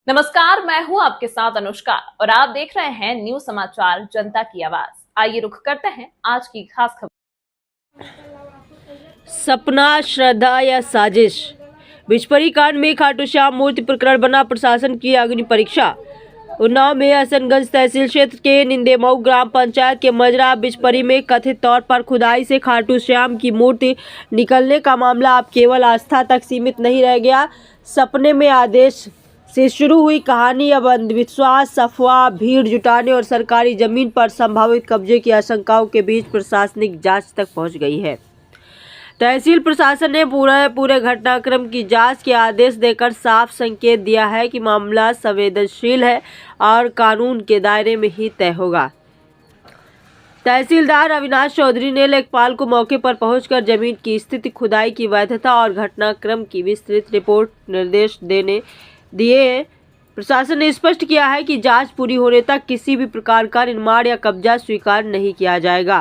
नमस्कार, मैं हूं आपके साथ अनुष्का और आप देख रहे हैं न्यूज समाचार जनता की आवाज। आइए रुख करते हैं आज की खास खबर। सपना, श्रद्धा या साजिश? बिचपरी कांड में खाटू श्याम मूर्ति प्रकरण बना प्रशासन की अग्नि परीक्षा। उन्नाव में हसनगंज तहसील क्षेत्र के निंदेमऊ ग्राम पंचायत के मजरा बिचपरी में कथित तौर पर खुदाई से खाटू श्याम की मूर्ति निकलने का मामला अब केवल आस्था तक सीमित नहीं रह गया। सपने में आदेश से शुरू हुई कहानी अब अंधविश्वास, अफवाह, भीड़ जुटाने और सरकारी जमीन पर संभावित कब्जे की आशंकाओं के बीच प्रशासनिक जांच तक पहुंच गई है। तहसील प्रशासन ने पूरे घटनाक्रम की जांच के आदेश देकर साफ संकेत दिया है कि मामला संवेदनशील है और कानून के दायरे में ही तय होगा। तहसीलदार अविनाश चौधरी ने लेखपाल को मौके पर पहुंचकर जमीन की स्थिति, खुदाई की वैधता और घटनाक्रम की विस्तृत रिपोर्ट निर्देश दिए। प्रशासन ने स्पष्ट किया है कि जांच पूरी होने तक किसी भी प्रकार का निर्माण या कब्जा स्वीकार नहीं किया जाएगा।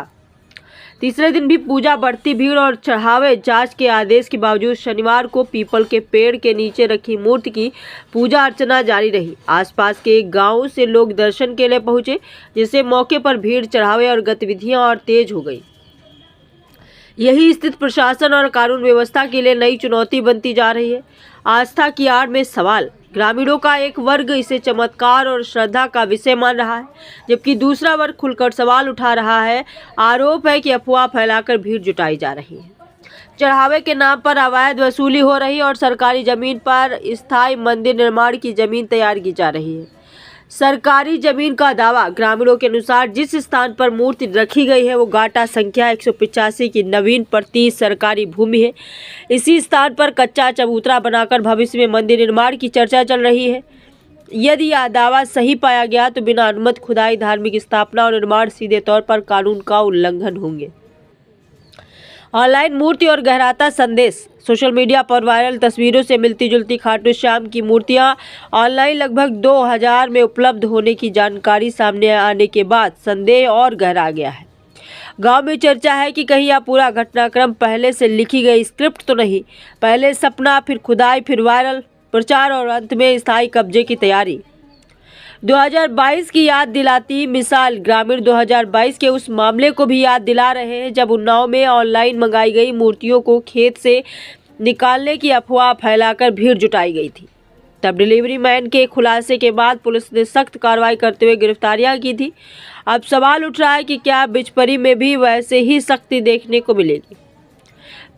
तीसरे दिन भी पूजा, बढ़ती भीड़ और चढ़ावे जांच के आदेश के बावजूद शनिवार को पीपल के पेड़ के नीचे रखी मूर्ति की पूजा अर्चना जारी रही। आसपास के गांवों से लोग दर्शन के लिए पहुंचे, जिससे मौके पर भीड़, चढ़ावे और गतिविधियां और तेज हो गई। यही स्थिति प्रशासन और कानून व्यवस्था के लिए नई चुनौती बनती जा रही है। आस्था की आड़ में सवाल। ग्रामीणों का एक वर्ग इसे चमत्कार और श्रद्धा का विषय मान रहा है, जबकि दूसरा वर्ग खुलकर सवाल उठा रहा है। आरोप है कि अफवाह फैलाकर भीड़ जुटाई जा रही है, चढ़ावे के नाम पर अवैध वसूली हो रही है और सरकारी जमीन पर स्थायी मंदिर निर्माण की जमीन तैयार की जा रही है। सरकारी जमीन का दावा। ग्रामीणों के अनुसार जिस स्थान पर मूर्ति रखी गई है वो गाटा संख्या 185 की नवीन प्रति सरकारी भूमि है। इसी स्थान पर कच्चा चबूतरा बनाकर भविष्य में मंदिर निर्माण की चर्चा चल रही है। यदि यह दावा सही पाया गया तो बिना अनुमति खुदाई, धार्मिक स्थापना और निर्माण सीधे तौर पर कानून का उल्लंघन होंगे। ऑनलाइन मूर्ति और गहराता संदेश। सोशल मीडिया पर वायरल तस्वीरों से मिलती जुलती खाटू श्याम की मूर्तियां ऑनलाइन लगभग 2000 में उपलब्ध होने की जानकारी सामने आने के बाद संदेह और गहरा गया है। गांव में चर्चा है कि कहीं यह पूरा घटनाक्रम पहले से लिखी गई स्क्रिप्ट तो नहीं। पहले सपना, फिर खुदाई, फिर वायरल प्रचार और अंत में स्थायी कब्जे की तैयारी। 2022 की याद दिलाती मिसाल। ग्रामीण 2022 के उस मामले को भी याद दिला रहे हैं जब उन्नाव में ऑनलाइन मंगाई गई मूर्तियों को खेत से निकालने की अफवाह फैलाकर भीड़ जुटाई गई थी। तब डिलीवरी मैन के खुलासे के बाद पुलिस ने सख्त कार्रवाई करते हुए गिरफ्तारियां की थी। अब सवाल उठ रहा है कि क्या बिचपरी में भी वैसे ही सख्ती देखने को मिलेगी।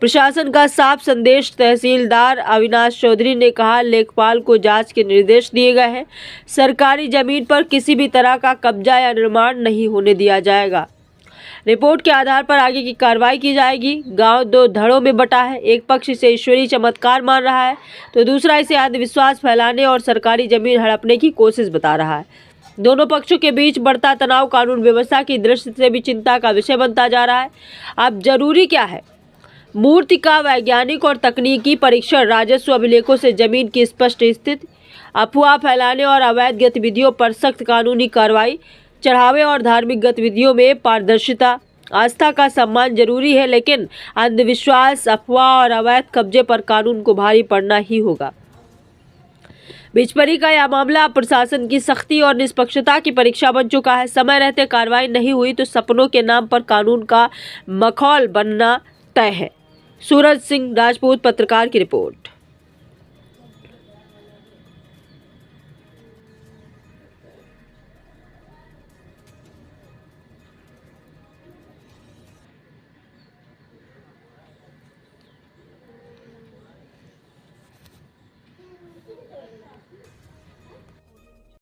प्रशासन का साफ संदेश। तहसीलदार अविनाश चौधरी ने कहा, लेखपाल को जांच के निर्देश दिए गए हैं। सरकारी जमीन पर किसी भी तरह का कब्जा या निर्माण नहीं होने दिया जाएगा। रिपोर्ट के आधार पर आगे की कार्रवाई की जाएगी। गांव दो धड़ों में बटा है। एक पक्ष इसे ईश्वरीय चमत्कार मान रहा है तो दूसरा इसे अंधविश्वास फैलाने और सरकारी जमीन हड़पने की कोशिश बता रहा है। दोनों पक्षों के बीच बढ़ता तनाव कानून व्यवस्था की दृष्टि से भी चिंता का विषय बनता जा रहा है। अब जरूरी क्या है? मूर्ति का वैज्ञानिक और तकनीकी परीक्षण, राजस्व अभिलेखों से जमीन की स्पष्ट स्थिति, अफवाह फैलाने और अवैध गतिविधियों पर सख्त कानूनी कार्रवाई, चढ़ावे और धार्मिक गतिविधियों में पारदर्शिता। आस्था का सम्मान जरूरी है, लेकिन अंधविश्वास, अफवाह और अवैध कब्जे पर कानून को भारी पड़ना ही होगा। बिचपरी का यह मामला प्रशासन की सख्ती और निष्पक्षता की परीक्षा बन चुका है। समय रहते कार्रवाई नहीं हुई तो सपनों के नाम पर कानून का मखौल बनना तय है। सूरज सिंह राजपूत, पत्रकार की रिपोर्ट।